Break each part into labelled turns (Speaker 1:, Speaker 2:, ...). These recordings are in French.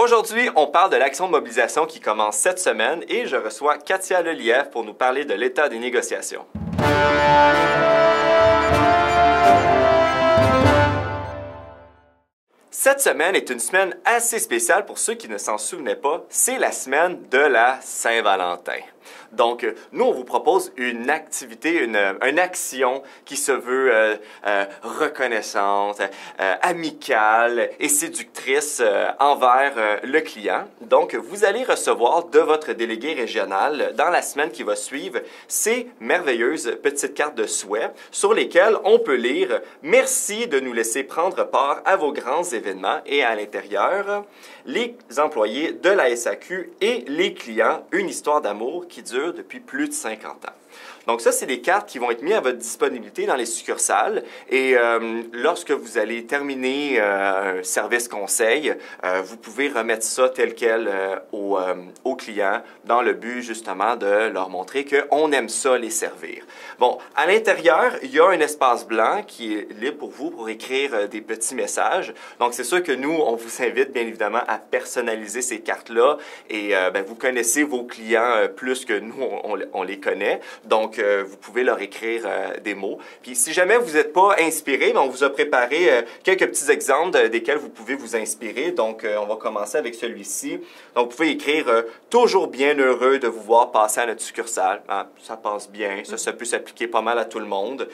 Speaker 1: Aujourd'hui, on parle de l'action de mobilisation qui commence cette semaine et je reçois Katia Lelièvre pour nous parler de l'état des négociations. Cette semaine est une semaine assez spéciale pour ceux qui ne s'en souvenaient pas. C'est la semaine de la Saint-Valentin. Donc, nous, on vous propose une activité, une action qui se veut reconnaissante, amicale et séductrice envers le client. Donc, vous allez recevoir de votre délégué régional, dans la semaine qui va suivre, ces merveilleuses petites cartes de souhait sur lesquelles on peut lire « Merci de nous laisser prendre part à vos grands événements » et à l'intérieur, les employés de la SAQ et les clients, une histoire d'amour qui dure depuis plus de 50 ans. Donc ça, c'est des cartes qui vont être mises à votre disponibilité dans les succursales et lorsque vous allez terminer un service conseil, vous pouvez remettre ça tel quel aux clients dans le but justement de leur montrer qu'on aime ça les servir. Bon, à l'intérieur, il y a un espace blanc qui est libre pour vous pour écrire des petits messages. Donc c'est sûr que nous, on vous invite bien évidemment à personnaliser ces cartes-là et vous connaissez vos clients plus que nous, on les connaît. Donc, vous pouvez leur écrire des mots. Puis, si jamais vous n'êtes pas inspiré, on vous a préparé quelques petits exemples desquels vous pouvez vous inspirer. Donc, on va commencer avec celui-ci. Donc, vous pouvez écrire « Toujours bien heureux de vous voir passer à notre succursale. Ah, » Ça passe bien. Ça peut s'appliquer pas mal à tout le monde.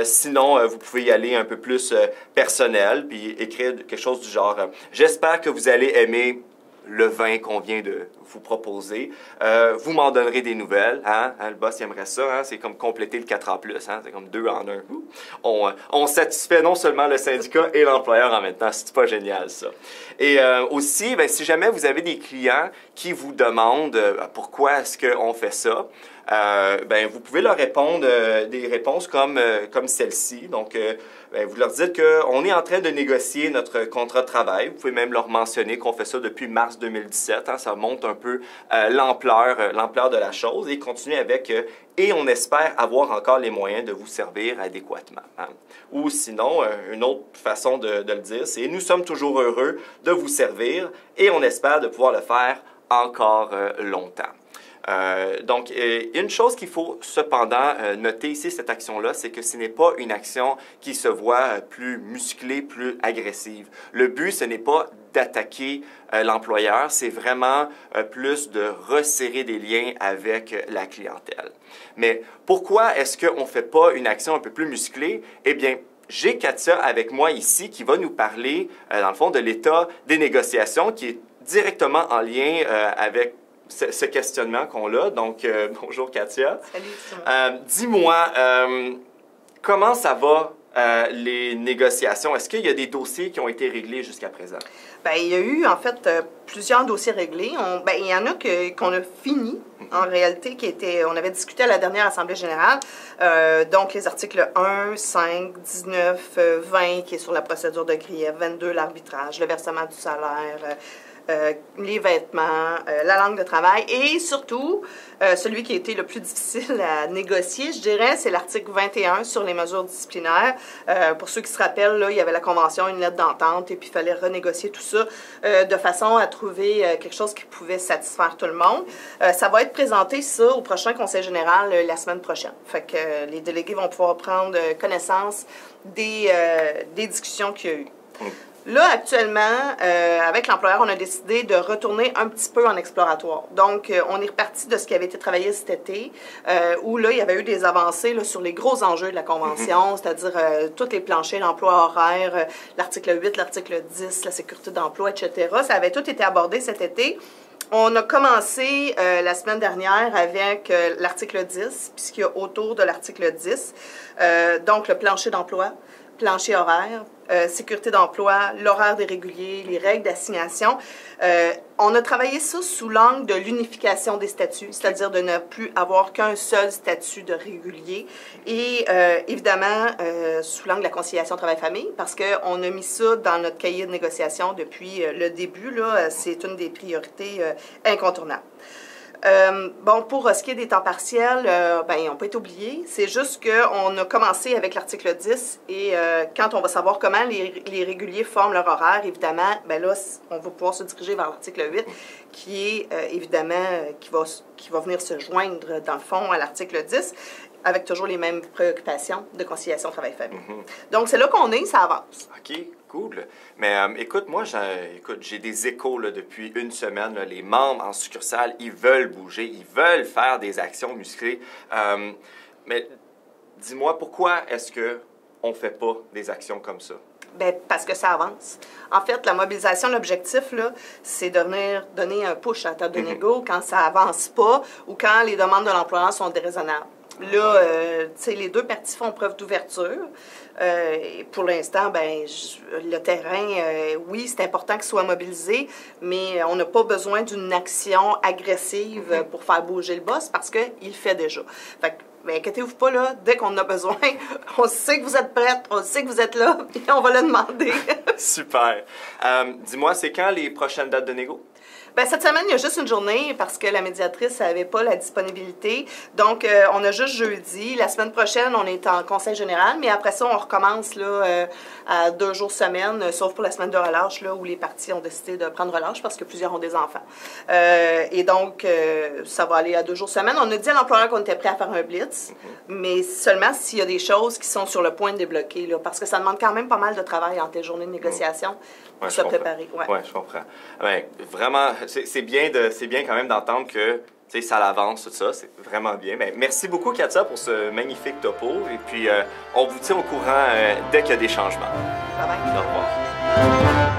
Speaker 1: Sinon, vous pouvez y aller un peu plus personnel, puis écrire quelque chose du genre « J'espère que vous allez aimer le vin qu'on vient de vous proposer. Vous m'en donnerez des nouvelles. Hein? Le boss il aimerait ça. Hein? C'est comme compléter le 4 ans plus. Hein? C'est comme 2 en 1. On satisfait non seulement le syndicat et l'employeur en même temps. C'est pas génial, ça. Et aussi, si jamais vous avez des clients qui vous demandent pourquoi est-ce qu'on fait ça, vous pouvez leur répondre des réponses comme celle-ci. Donc, vous leur dites qu'on est en train de négocier notre contrat de travail. Vous pouvez même leur mentionner qu'on fait ça depuis mars 2017. Hein, ça montre un peu l'ampleur de la chose. Et continuer avec et on espère avoir encore les moyens de vous servir adéquatement. Hein. Ou sinon, une autre façon de le dire, c'est nous sommes toujours heureux de vous servir et on espère de pouvoir le faire encore longtemps. Donc, une chose qu'il faut cependant noter ici, cette action-là, c'est que ce n'est pas une action qui se voit plus musclée, plus agressive. Le but, ce n'est pas d'attaquer l'employeur, c'est vraiment plus de resserrer des liens avec la clientèle. Mais pourquoi est-ce qu'on ne fait pas une action un peu plus musclée? Eh bien, j'ai Katia avec moi ici qui va nous parler, dans le fond, de l'état des négociations qui est directement en lien avec ce questionnement qu'on a. Donc, bonjour Katia.
Speaker 2: Salut, Simon.
Speaker 1: Dis-moi, comment ça va les négociations? Est-ce qu'il y a des dossiers qui ont été réglés jusqu'à présent?
Speaker 2: Bien, il y a eu, en fait, plusieurs dossiers réglés. Il y en a qu'on a fini, en réalité, on avait discuté à la dernière Assemblée générale. Donc, les articles 1, 5, 19, 20, qui est sur la procédure de grief, 22, l'arbitrage, le versement du salaire, les vêtements, la langue de travail et surtout, celui qui a été le plus difficile à négocier, je dirais, c'est l'article 21 sur les mesures disciplinaires. Pour ceux qui se rappellent, là, il y avait la convention, une lettre d'entente et puis il fallait renégocier tout ça de façon à trouver quelque chose qui pouvait satisfaire tout le monde. Ça va être présenté, ça, au prochain Conseil général la semaine prochaine. Fait que les délégués vont pouvoir prendre connaissance des discussions qu'il y a eu. Là, actuellement, avec l'employeur, on a décidé de retourner un petit peu en exploratoire. Donc, on est reparti de ce qui avait été travaillé cet été, où là, il y avait eu des avancées là, sur les gros enjeux de la Convention, c'est-à-dire tous les planchers, l'emploi horaire, l'article 8, l'article 10, la sécurité d'emploi, etc. Ça avait tout été abordé cet été. On a commencé la semaine dernière avec l'article 10, puisqu'il y a autour de l'article 10, donc le plancher d'emploi, plancher horaire, sécurité d'emploi, l'horaire des réguliers, les règles d'assignation. On a travaillé ça sous l'angle de l'unification des statuts, c'est-à-dire de ne plus avoir qu'un seul statut de régulier et évidemment sous l'angle de la conciliation travail-famille parce qu'on a mis ça dans notre cahier de négociation depuis le début. C'est une des priorités incontournables. Bon, pour ce qui est des temps partiels, ben, ils n'ont pas été oubliés. C'est juste qu'on a commencé avec l'article 10 et quand on va savoir comment les réguliers forment leur horaire, évidemment, ben là, on va pouvoir se diriger vers l'article 8 qui est évidemment, qui va venir se joindre, dans le fond, à l'article 10 avec toujours les mêmes préoccupations de conciliation travail-famille. Donc, c'est là qu'on est, ça avance.
Speaker 1: OK, cool. Mais écoute, moi, j'ai des échos là, depuis une semaine. Là, les membres en succursale, ils veulent bouger, ils veulent faire des actions musclées. Mais dis-moi, pourquoi est-ce qu'on ne fait pas des actions comme ça?
Speaker 2: Bien, parce que ça avance. En fait, la mobilisation, l'objectif, là, c'est de venir donner un push à table de négo quand ça avance pas ou quand les demandes de l'employeur sont déraisonnables. Là, tu sais, les deux parties font preuve d'ouverture. Et pour l'instant, ben, le terrain, oui, c'est important qu'il soit mobilisé, mais on n'a pas besoin d'une action agressive pour faire bouger le boss parce qu'il le fait déjà. Fait que, mais inquiétez-vous pas, là, dès qu'on en a besoin, on sait que vous êtes prête, on sait que vous êtes là, et on va le demander.
Speaker 1: Super. Dis-moi, c'est quand les prochaines dates de négo?
Speaker 2: Bien, cette semaine, il y a juste une journée parce que la médiatrice n'avait pas la disponibilité. Donc, on a juste jeudi. La semaine prochaine, on est en conseil général, mais après ça, on recommence là, à 2 jours semaine, sauf pour la semaine de relâche, là, où les partis ont décidé de prendre relâche parce que plusieurs ont des enfants. Et donc, ça va aller à 2 jours semaine. On a dit à l'employeur qu'on était prêt à faire un blitz, mais seulement s'il y a des choses qui sont sur le point de débloquer, là, parce que ça demande quand même pas mal de travail en tes journées de négociation pour se préparer.
Speaker 1: Oui, je comprends. Ouais, vraiment, c'est bien quand même d'entendre que ça l'avance, tout ça. C'est vraiment bien. Mais merci beaucoup, Katia, pour ce magnifique topo. Et puis, on vous tient au courant dès qu'il y a des changements.
Speaker 2: Bye bye.
Speaker 1: Au revoir.